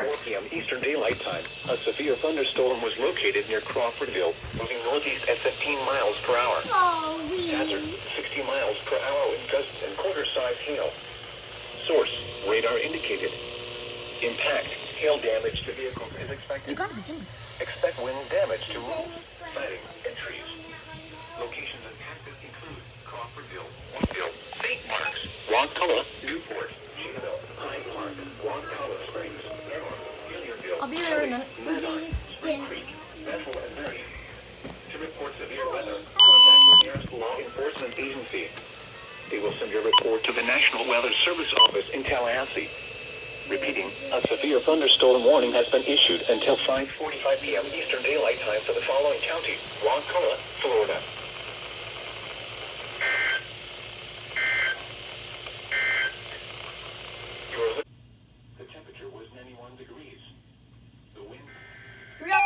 marks. 4 p.m. Eastern Daylight Time, a severe thunderstorm was located near Crawfordville, moving northeast at 15 miles per hour. Hazard, 60 miles per hour with gusts and quarter-size hail. Source, radar indicated. Impact, hail damage to vehicles is expected. You gotta be kidding. Expect wind damage to roofs, siding, and trees. Locations impacted include Crawfordville, Woodville, St. Marks, Rockcola, Newport, Chino, Hyde Park, Rockcola Springs, I'll be there in a minute. Bethel, and Mary. To report severe weather, contact your nearest law enforcement agency. They will send your report to the National Weather Service Office in Tallahassee. Repeating, a severe thunderstorm warning has been issued until 5:45 p.m. Eastern Daylight Time for the following counties: Rockcola, Florida. The temperature was 91 degrees. The wind... Here we go.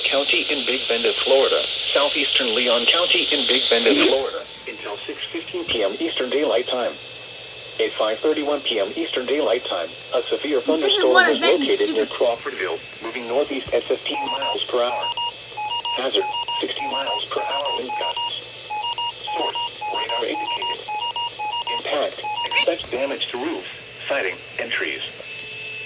County in Big Bend, Florida, southeastern Leon County in Big Bend, Florida, until 6:15 p.m. Eastern Daylight Time. At 5:31 p.m. Eastern Daylight Time, a severe thunderstorm was located near Crawfordville, moving northeast at 15 miles per hour. Hazard, 60 miles per hour wind gusts. Source, radar indicated. Impact, expect damage to roofs, siding, and trees.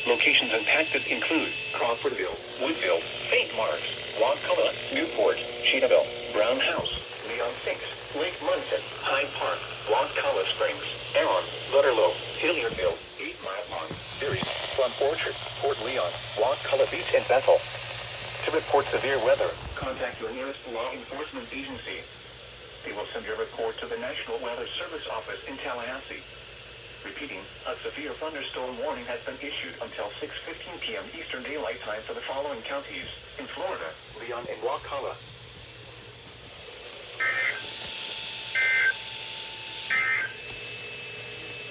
Locations impacted include Crawfordville, Woodville, St. Marks, Rockcola, Newport, Cheetahville, Brown House, Leon Sinks, Lake Munson, Hyde Park, Rockcola Springs, Arron, Lutterlow, Hilliardville, 8 Mile Pond, Erie, Plum Orchard, Port Leon, Rockcola Beach, and Bethel. To report severe weather, contact your nearest law enforcement agency. They will send your report to the National Weather Service Office in Tallahassee. Repeating, a severe thunderstorm warning has been issued until 6:15 p.m. Eastern Daylight Time for the following counties: in Florida, Leon and Rockcola.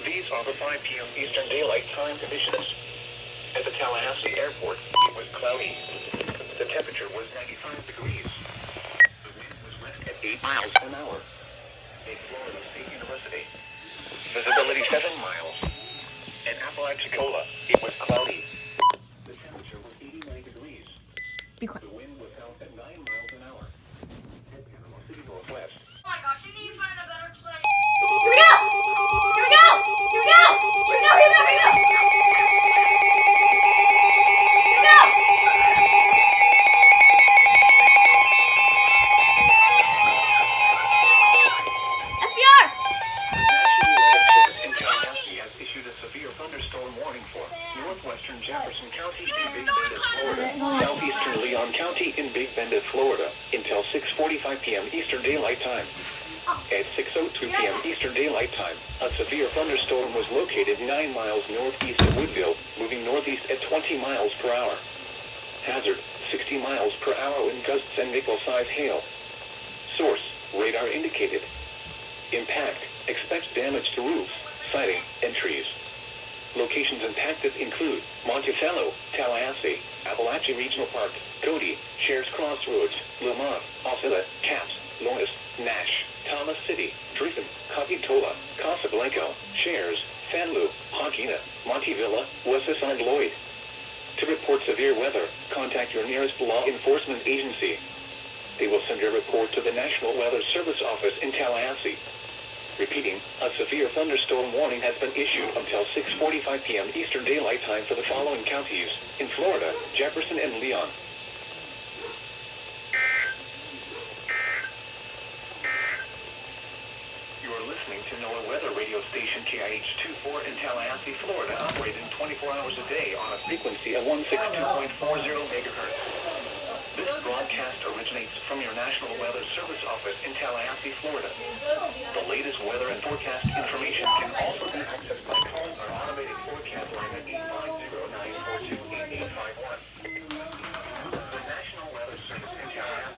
These are the 5 p.m. Eastern Daylight Time conditions. At the Tallahassee Airport, it was cloudy. The temperature was 95 degrees. The wind was west at 8 miles an hour. At Florida State University, visibility 7 miles. In Apalachicola, it was cloudy. The temperature was 89 degrees. Be quiet. The wind was out at 9 miles an hour. At Panama City, Northwest. Oh my gosh, we need to find a better place. Here we go! Here we go! Here we go! Here we go! Here we go! Here we go! Here we go! SPR! In Tallahassee has issued a severe thunderstorm warning for northwestern Jefferson County in Big Bend, Florida, southeastern Leon County in Big Bend, Florida, until 6:45 p.m. Eastern Daylight Time. At 6:02 p.m. Eastern Daylight Time, a severe thunderstorm was located 9 miles northeast of Woodville, moving northeast at 20 miles per hour. Hazard, 60 miles per hour wind gusts and nickel-size hail. Source, radar indicated. Impact, expect damage to roofs, siding, and trees. Locations impacted include Monticello, Tallahassee, Appalachia Regional Park, Cody, Shares Crossroads, Lamont, Osceola, Caps, Lois, Nash, Thomas City, Drayton, Capitola, Casablanca, Shares, Fanlou, Hogina, Montevilla, Westside Lloyd. To report severe weather, contact your nearest law enforcement agency. They will send your report to the National Weather Service Office in Tallahassee. Repeating, a severe thunderstorm warning has been issued until 6:45 p.m. Eastern Daylight Time for the following counties: in Florida, Jefferson and Leon. You are listening to NOAA Weather Radio Station KIH-24 in Tallahassee, Florida, operating 24 hours a day on a frequency of 162.40 megahertz. This broadcast originates from your National Weather Service Office in Tallahassee, Florida. The latest weather and forecast information can also be accessed by calling our automated forecast line at 850-942-8851.